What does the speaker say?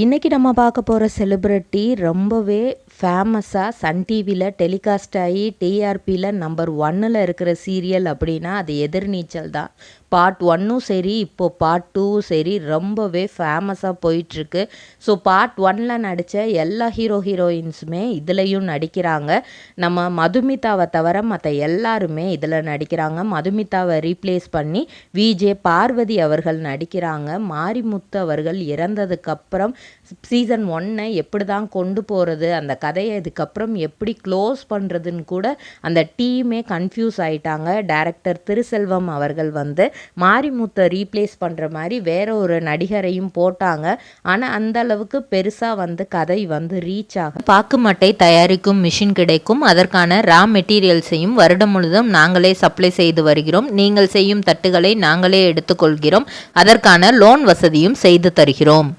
இன்றைக்கி நம்ம பார்க்க போகிற செலிப்ரிட்டி ரொம்பவே ஃபேமஸாக சன் டிவியில் டெலிகாஸ்ட் ஆகி டிஆர்பியில் நம்பர் 1ல் இருக்கிற சீரியல் அப்படின்னா அது எதிர்நீச்சல் தான். பார்ட் 1ம் சரி, இப்போது பார்ட் 2ம் சரி ரொம்பவே ஃபேமஸாக போயிட்டுருக்கு. ஸோ பார்ட் 1ல் நடித்த எல்லா ஹீரோயின்ஸுமே இதுலேயும் நடிக்கிறாங்க. நம்ம மதுமிதாவை தவிர மற்ற எல்லாருமே இதில் நடிக்கிறாங்க. மதுமிதாவை ரீப்ளேஸ் பண்ணி விஜே பார்வதி அவர்கள் நடிக்கிறாங்க. மாரிமுத்து அவர்கள் இறந்ததுக்கப்புறம் சீசன் 1 எப்படி தான் கொண்டு போகிறது, அந்த கதையை இதுக்கப்புறம் எப்படி க்ளோஸ் பண்ணுறதுன்னு கூட அந்த டீமே கன்ஃபியூஸ் ஆகிட்டாங்க. டைரக்டர் திருசெல்வம் அவர்கள் மாரிமுத்தை ரீப்ளேஸ் பண்ணுற மாதிரி வேற ஒரு நடிகரையும் போட்டாங்க. ஆனால் அந்த அளவுக்கு பெருசாக கதை ரீச் ஆகும். பாக்குமட்டை தயாரிக்கும் மிஷின் கிடைக்கும். அதற்கான ரா மெட்டீரியல்ஸையும் வருடம் முழுவதும் நாங்களே சப்ளை செய்து வருகிறோம். நீங்கள் செய்யும் தட்டுகளை நாங்களே எடுத்துக்கொள்கிறோம். அதற்கான லோன் வசதியும் செய்து தருகிறோம்.